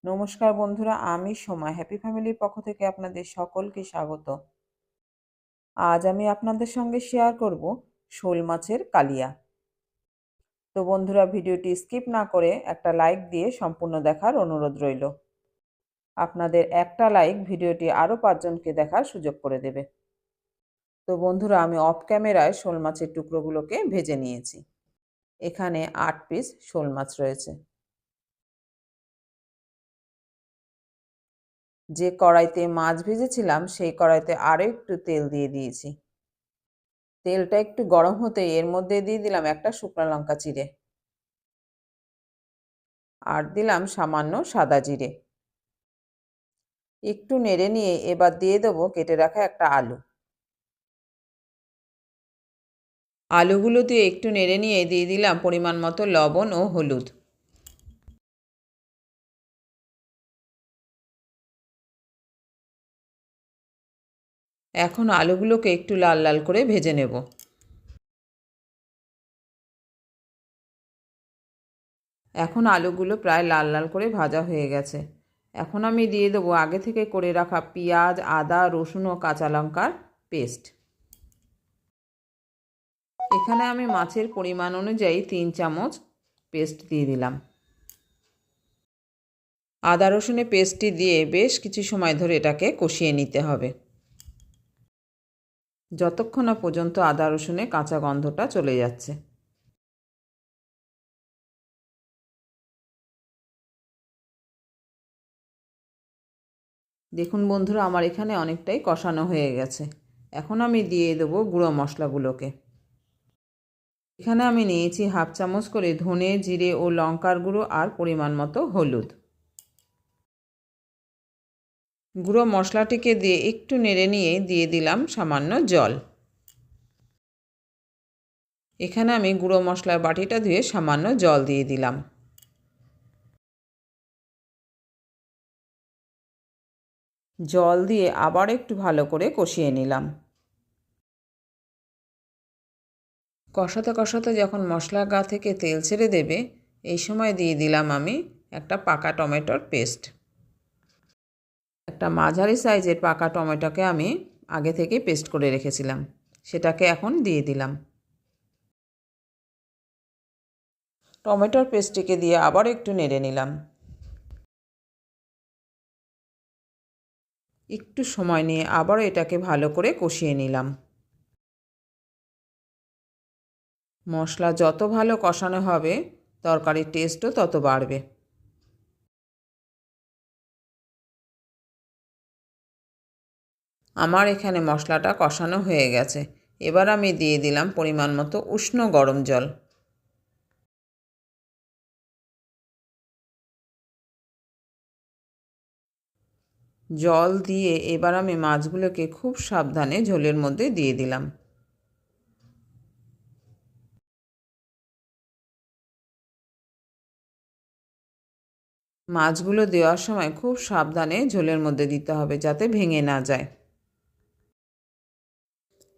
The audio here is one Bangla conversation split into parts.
নমস্কার বন্ধুরা, আমি সোমা হ্যাপি ফ্যামিলির পক্ষ থেকে আপনাদের সকলকে স্বাগত। আজ আমি আপনাদের সঙ্গে শেয়ার করব শোল মাছের কালিয়া। তো বন্ধুরা, ভিডিওটি স্কিপ না করে একটা লাইক দিয়ে সম্পূর্ণ দেখার অনুরোধ রইল। আপনাদের একটা লাইক ভিডিওটি আরও 5 জনকে দেখার সুযোগ করে দেবে। তো বন্ধুরা, আমি অফ ক্যামেরায় শোল মাছের টুকরোগুলোকে ভেজে নিয়েছি। এখানে 8 পিস শোল মাছ রয়েছে। যে কড়াইতে মাছ ভেজেছিলাম সেই কড়াইতে আরও একটু তেল দিয়ে দিয়েছি। তেলটা একটু গরম হতেই এর মধ্যে দিয়ে দিলাম একটা শুকনো লঙ্কা চিড়ে, আর দিলাম সামান্য সাদা জিরে। একটু নেড়ে নিয়ে এবার দিয়ে দেবো কেটে রাখা একটা আলু। আলুগুলো দিয়ে একটু নেড়ে নিয়ে দিয়ে দিলাম পরিমাণ মতো লবণ ও হলুদ। এখন আলুগুলোকে একটু লাল লাল করে ভেজে নেব। এখন আলুগুলো প্রায় লাল লাল করে ভাজা হয়ে গেছে। এখন আমি দিয়ে দেবো আগে থেকে করে রাখা পেঁয়াজ, আদা, রসুন ও কাঁচা লঙ্কার পেস্ট। এখানে আমি মাছের পরিমাণ অনুযায়ী 3 চামচ পেস্ট দিয়ে দিলাম। আদা রসুনের পেস্টটি দিয়ে বেশ কিছু সময় ধরে এটাকে কষিয়ে নিতে হবে, যতক্ষণ না পর্যন্ত আদা রসুনের কাঁচা গন্ধটা চলে যাচ্ছে। দেখুন বন্ধুরা, আমার এখানে অনেকটাই কষানো হয়ে গেছে। এখন আমি দিয়ে দেবো গুঁড়ো মশলাগুলোকে। এখানে আমি নিয়েছি হাফ চামচ করে ধনে, জিরে ও লঙ্কার গুঁড়ো আর পরিমাণ মতো হলুদ। গুঁড়ো মশলাটিকে দিয়ে একটু নেড়ে নিয়ে দিয়ে দিলাম সামান্য জল। এখানে আমি গুঁড়ো মশলার বাটিটা ধুয়ে সামান্য জল দিয়ে দিলাম। জল দিয়ে আবার একটু ভালো করে কষিয়ে নিলাম। কষাতে কষাতে যখন মশলা গা থেকে তেল ছেড়ে দেবে, এই সময় দিয়ে দিলাম আমি একটা পাকা টমেটোর পেস্ট। একটা মাঝারি সাইজের পাকা টমেটোকে আমি আগে থেকে পেস্ট করে রেখেছিলাম, সেটাকে এখন দিয়ে দিলাম। টমেটোর পেস্টটিকে দিয়ে আবার একটু নেড়ে নিলাম। একটু সময় নিয়ে আবারও এটাকে ভালো করে কষিয়ে নিলাম। মশলা যত ভালো কষানো হবে, তরকারির টেস্টও তত বাড়বে। আমার এখানে মশলাটা কষানো হয়ে গেছে। এবার আমি দিয়ে দিলাম পরিমাণ মতো উষ্ণ গরম জল। জল দিয়ে এবার আমি মাছগুলোকে খুব সাবধানে ঝোলের মধ্যে দিয়ে দিলাম। মাছগুলো দেওয়ার সময় খুব সাবধানে ঝোলের মধ্যে দিতে হবে, যাতে ভেঙে না যায়।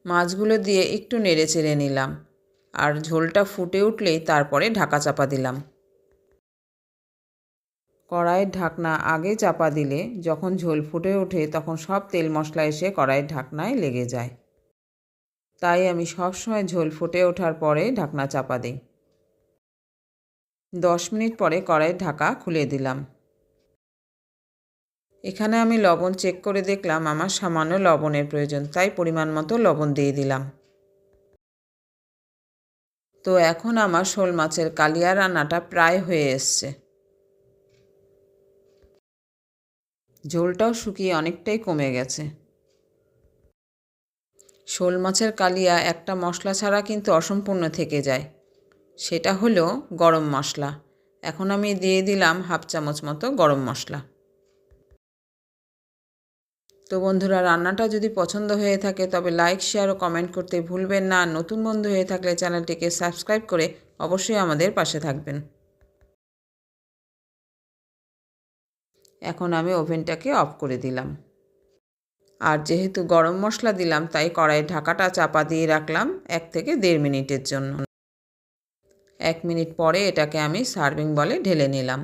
মাছগুলো দিয়ে একটু নেড়ে চেড়ে নিলাম, আর ঝোলটা ফুটে উঠলেই তারপরে ঢাকা চাপা দিলাম। কড়াইয়ের ঢাকনা আগে চাপা দিলে যখন ঝোল ফুটে ওঠে তখন সব তেল মশলা এসে কড়াইয়ের ঢাকনায় লেগে যায়। তাই আমি সবসময় ঝোল ফুটে ওঠার পরে ঢাকনা চাপা দিই। 10 মিনিট পরে কড়াইয়ের ঢাকা খুলে দিলাম। এখানে আমি লবণ চেক করে দেখলাম আমার সামান্য লবণের প্রয়োজন, তাই পরিমাণ মতো লবণ দিয়ে দিলাম। তো এখন আমার শোল মাছের কালিয়া রান্নাটা প্রায় হয়ে এসছে। ঝোলটাও শুকিয়ে অনেকটাই কমে গেছে। শোল মাছের কালিয়া একটা মশলা ছাড়া কিন্তু অসম্পূর্ণ থেকে যায়, সেটা হলো গরম মশলা। এখন আমি দিয়ে দিলাম হাফ চামচ মতো গরম মশলা। তো বন্ধুরা, রান্নাটা যদি পছন্দ হয়ে থাকে তবে লাইক, শেয়ার ও কমেন্ট করতে ভুলবেন না। নতুন বন্ধু হয়ে থাকলে চ্যানেলটিকে সাবস্ক্রাইব করে অবশ্যই আমাদের পাশে থাকবেন। এখন আমি ওভেনটাকে অফ করে দিলাম। আর যেহেতু গরম মশলা দিলাম, তাই কড়াইয়ের ঢাকাটা চাপা দিয়ে রাখলাম 1 থেকে 1.5 মিনিটের জন্য। 1 মিনিট পরে এটাকে আমি সার্ভিং বলে ঢেলে নিলাম।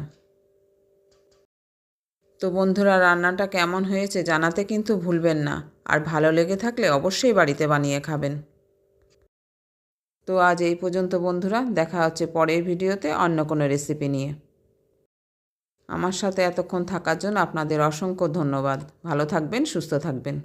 তো বন্ধুরা, রান্নাটা কেমন হয়েছে জানাতে কিন্তু ভুলবেন না। আর ভালো লেগে থাকলে অবশ্যই বাড়িতে বানিয়ে খাবেন। তো আজ এই পর্যন্ত বন্ধুরা, দেখা হচ্ছে পরের ভিডিওতে অন্য কোনো রেসিপি নিয়ে। আমার সাথে এতক্ষণ থাকার জন্য আপনাদের অসংখ্য ধন্যবাদ। ভালো থাকবেন, সুস্থ থাকবেন।